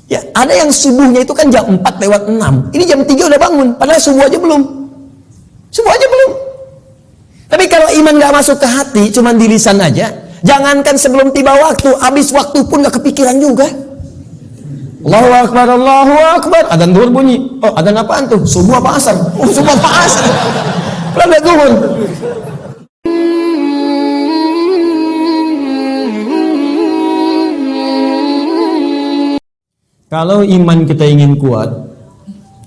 Ya, ada yang subuhnya itu kan jam 4:06. Ini jam 3 udah bangun, padahal subuh aja belum. Subuh aja belum. Tapi kalau iman gak masuk ke hati, cuman di lisan aja, jangankan sebelum tiba waktu, habis waktu pun gak kepikiran juga. Allahu Akbar, Allahu Akbar. Adzan zuhur bunyi. Oh, adzan apaan tuh? Subuh apa asar? Oh, subuh apa asar? Belum zuhur. Kalau iman kita ingin kuat,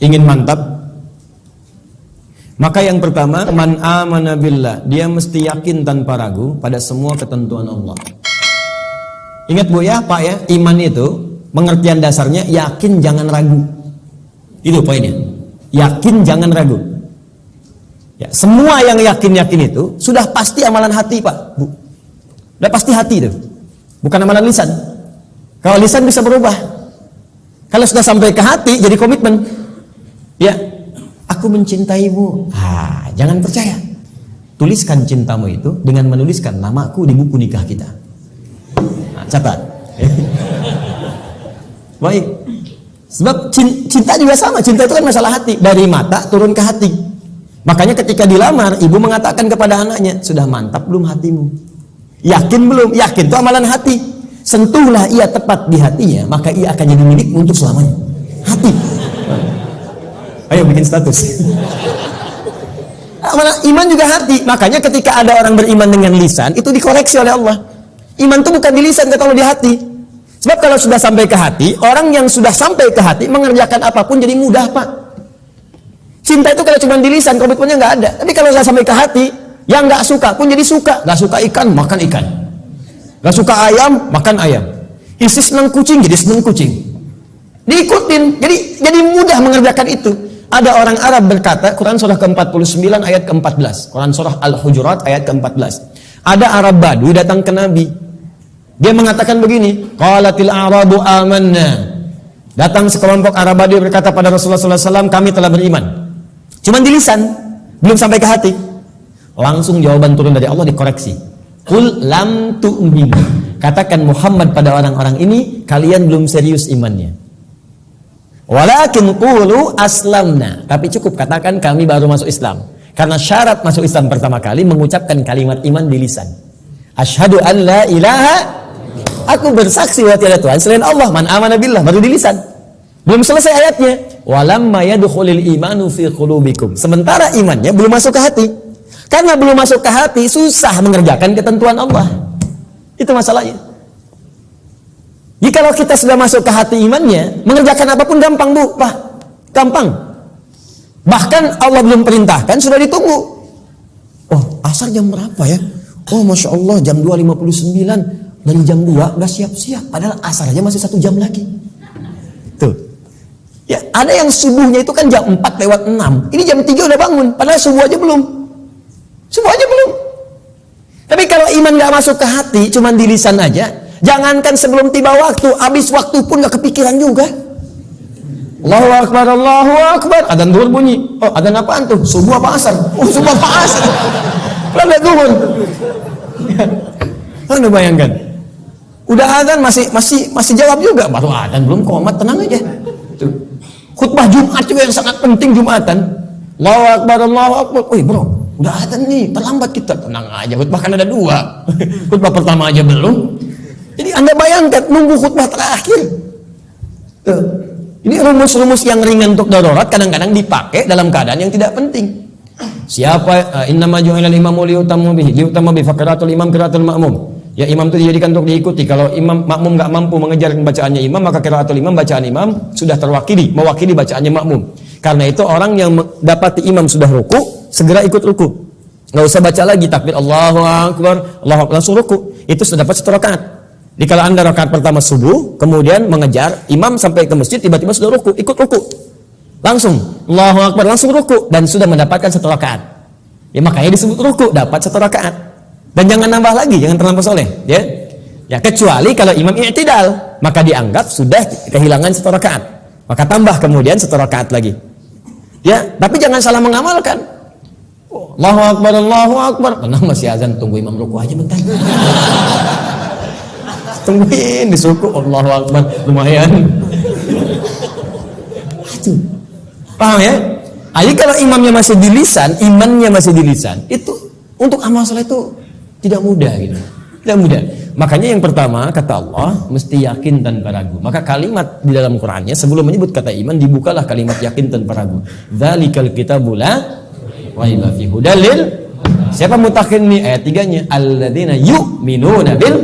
ingin mantap, maka yang pertama, man amana billah, dia mesti yakin tanpa ragu pada semua ketentuan Allah. Ingat Bu ya, Pak ya, iman itu pengertian dasarnya yakin jangan ragu. Itu poinnya. Yakin jangan ragu. Ya, semua yang yakin-yakin itu sudah pasti amalan hati, Pak, Bu. Sudah pasti hati itu. Bukan amalan lisan. Kalau lisan bisa berubah. Kalau sudah sampai ke hati, jadi komitmen. Ya, aku mencintaimu. Jangan percaya. Tuliskan cintamu itu dengan menuliskan namaku di buku nikah kita. Catat. Baik. Sebab cinta juga sama. Cinta itu kan masalah hati. Dari mata turun ke hati. Makanya ketika dilamar, ibu mengatakan kepada anaknya, sudah mantap belum hatimu? Yakin belum? Yakin itu amalan hati. Sentuhlah ia tepat di hatinya, maka ia akan jadi milikmu untuk selamanya. Hati. Ayo bikin status. Iman juga hati. Makanya ketika ada orang beriman dengan lisan, itu dikoreksi oleh Allah. Iman itu bukan di lisan, kata Allah, di hati. Sebab kalau sudah sampai ke hati, orang yang sudah sampai ke hati mengerjakan apapun jadi mudah, Pak. Cinta itu kalau cuma di lisan, komitmennya nggak ada. Tapi kalau sudah sampai ke hati, yang nggak suka pun jadi suka. Nggak suka ikan, makan ikan. Gak suka ayam, makan ayam. Istri senang kucing, jadi senang kucing. Diikutin, jadi mudah mengerjakan itu. Ada orang Arab berkata, Quran surah ke-49 ayat ke-14. Quran surah Al-Hujurat ayat ke-14. Ada Arab Badui datang ke Nabi. Dia mengatakan begini, qalatil a'rabu amanna. Datang sekelompok Arab Badui berkata pada Rasulullah SAW, kami telah beriman. Cuman di lisan, belum sampai ke hati. Langsung jawaban turun dari Allah dikoreksi. Qul lam tu'minu. Katakan Muhammad pada orang-orang ini, kalian belum serius imannya. Walakin qulu aslamna. Tapi cukup katakan kami baru masuk Islam. Karena syarat masuk Islam pertama kali mengucapkan kalimat iman di lisan. Asyhadu an la ilaha, aku bersaksi bahwa tiada Tuhan selain Allah. Man amana billah, baru di lisan. Belum selesai ayatnya. Walamma yadkhulul imanu fi qulubikum. Sementara imannya belum masuk ke hati. Karena belum masuk ke hati, susah mengerjakan ketentuan Allah. Itu masalahnya. Jika kita sudah masuk ke hati imannya, mengerjakan apapun gampang, Bu, Pak. Gampang. Bahkan Allah belum perintahkan, sudah ditunggu. Oh, asar jam berapa ya? Oh, Masya Allah, jam 2.59. Dari jam 2, udah siap-siap. Padahal asar aja masih 1 jam lagi. Tuh. Ya, ada yang subuhnya itu kan jam 4:06. Ini jam 3 udah bangun. Padahal subuh aja belum. Subuh aja belum. Tapi kalau iman gak masuk ke hati, cuman di lisan aja, jangankan sebelum tiba waktu, habis waktu pun gak kepikiran juga. Allahu Akbar, Allahu Akbar. Adzan zuhur bunyi. Oh, adzan apaan tuh? Subuh apa asar? Oh, subuh apa asar? Belum zuhur. Anda bayangkan. Udah adzan masih jawab juga. Baru adzan belum komat, tenang aja. Tuh. Khutbah Jumat juga yang sangat penting Jumatan. Allahu Akbar, Allahu Akbar. Wih, bro. Udah adzan nih, terlambat kita. Tenang aja, khutbah kan ada 2. Khutbah pertama aja belum. Jadi Anda bayangkan, nunggu khutbah terakhir. Tuh. Ini rumus-rumus yang ringan untuk darurat kadang-kadang dipakai dalam keadaan yang tidak penting. Siapa innama ju'ilal imamu liyutamma bi faqiratul imam qiraatul ma'mum. Ya, imam itu dijadikan untuk diikuti. Kalau imam makmum enggak mampu mengejar bacaannya imam, maka qiraatul imam, bacaan imam sudah mewakili bacaannya makmum. Karena itu orang yang dapati imam sudah ruku, segera ikut ruku. Nggak usah baca lagi takbir Allahu Akbar, Allahu Akbar, langsung ruku. Itu sudah dapat 1 rakaat. Jadi kalau Anda rakaat pertama subuh, kemudian mengejar imam sampai ke masjid, tiba-tiba sudah ruku, ikut ruku. Langsung Allahu Akbar, langsung ruku dan sudah mendapatkan 1 rakaat. Ya, makanya disebut ruku, dapat 1 rakaat. Dan jangan nambah lagi, jangan terlampau soleh, ya. Ya, kecuali kalau imam i'tidal, maka dianggap sudah kehilangan 1 rakaat. Maka tambah kemudian 1 rakaat lagi. Ya, tapi jangan salah mengamalkan. Allahu Akbar, Allahu Akbar. Tenang, masih azan, tunggu imam ruku aja bentar. Tungguin disuku, Allahu Akbar, lumayan. Itu. Paham ya? Jadi kalau imamnya masih di lisan, imannya masih di lisan, itu untuk amal soleh itu tidak mudah gitu. Tidak mudah. Makanya yang pertama kata Allah mesti yakin tanpa ragu. Maka kalimat di dalam Qur'annya sebelum menyebut kata iman dibukalah kalimat yakin tanpa ragu. Dzalikal kitabul la raiba fihi hudal lil. Siapa mutakin nih ayat 3-nya? Alladzina yu'minuna bil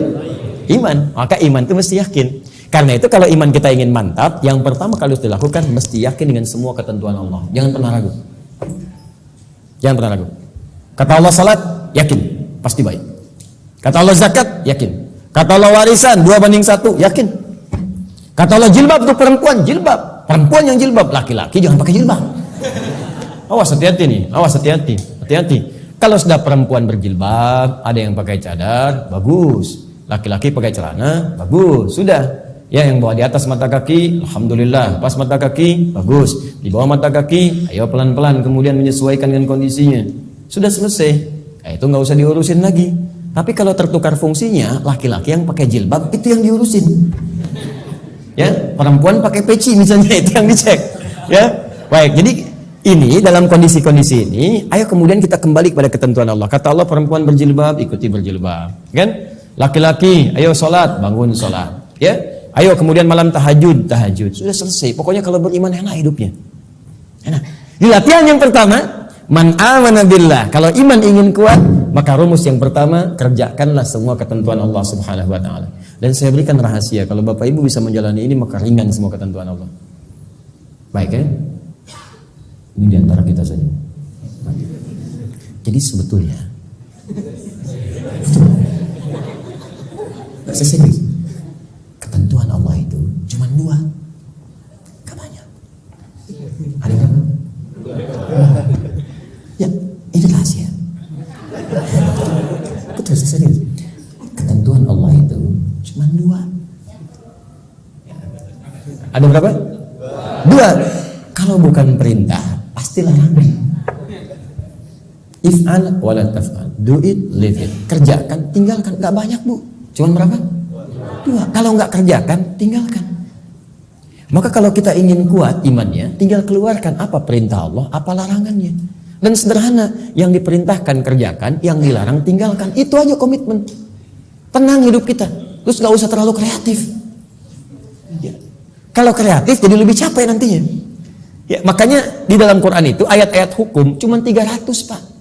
iman. Maka iman itu mesti yakin. Karena itu kalau iman kita ingin mantap, yang pertama kali harus dilakukan mesti yakin dengan semua ketentuan Allah. Jangan pernah ragu. Jangan pernah ragu. Kata Allah salat, yakin, pasti baik. Kata Allah zakat, yakin. Kata Allah warisan 2:1, yakin. Kata Allah jilbab untuk perempuan, jilbab. Perempuan yang jilbab, laki-laki jangan pakai jilbab. Awas hati-hati nih, awas hati-hati. Hati-hati. Kalau sudah perempuan berjilbab, ada yang pakai cadar, bagus. Laki-laki pakai celana, bagus. Sudah. Ya, yang bawa di atas mata kaki, alhamdulillah. Pas mata kaki, bagus. Di bawah mata kaki, ayo pelan-pelan kemudian menyesuaikan dengan kondisinya. Sudah selesai. Itu nggak usah diurusin lagi. Tapi kalau tertukar fungsinya, laki-laki yang pakai jilbab itu yang diurusin. Ya, perempuan pakai peci misalnya itu yang dicek. Ya, baik. Jadi ini dalam kondisi-kondisi ini, ayo kemudian kita kembali kepada ketentuan Allah. Kata Allah perempuan berjilbab, ikuti berjilbab. Kan? Laki-laki, ayo sholat, bangun sholat. Ya, ayo kemudian malam tahajud. Sudah selesai. Pokoknya kalau beriman enak hidupnya. Enak. Di latihan yang pertama, man amana billah. Kalau iman ingin kuat, maka rumus yang pertama, kerjakanlah semua ketentuan Allah Subhanahu wa taala. Dan saya berikan rahasia, kalau Bapak Ibu bisa menjalani ini maka ringan semua ketentuan Allah. Baik ya? Ini di antara kita saja. Jadi sebetulnya saya serius. Ketentuan Allah itu cuma 2. Gak banyak. Ada berapa? Ya, ini rahasia. Betul, serius. Ketentuan Allah itu cuma 2. Ada berapa? 2. Kalau bukan perintah, pasti larangan. If'al wala taf'al. Do it, leave it. Kerjakan, tinggalkan. Gak banyak, Bu. Cuma berapa? 2. Kalau nggak kerjakan, tinggalkan. Maka kalau kita ingin kuat imannya, tinggal keluarkan apa perintah Allah, apa larangannya. Dan sederhana, yang diperintahkan kerjakan, yang dilarang tinggalkan. Itu aja komitmen. Tenang hidup kita. Terus nggak usah terlalu kreatif. Ya. Kalau kreatif jadi lebih capek nantinya. Ya, makanya di dalam Quran itu ayat-ayat hukum cuma 300, Pak.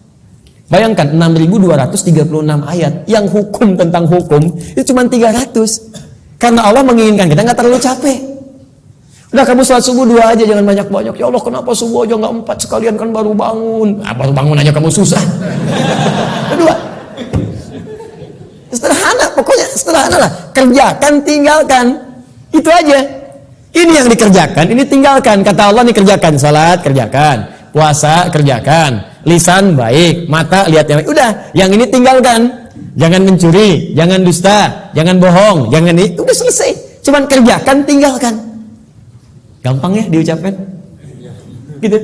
Bayangkan 6.236 ayat yang hukum tentang hukum itu cuma 300. Karena Allah menginginkan kita nggak terlalu capek. Udah kamu sholat subuh 2 aja, jangan banyak-banyak. Ya Allah, kenapa subuh aja nggak 4 sekalian, kan baru bangun. Baru bangun aja kamu susah. 2. Sederhana, pokoknya sederhana lah. Kerjakan, tinggalkan. Itu aja. Ini yang dikerjakan, ini tinggalkan. Kata Allah nih, kerjakan. Salat, kerjakan. Puasa, kerjakan. Lisan, baik. Mata, lihat yang baik. Udah, yang ini tinggalkan. Jangan mencuri, jangan dusta, jangan bohong, jangan ini. Udah selesai. Cuman kerjakan, tinggalkan. Gampang ya diucapkan? Gitu.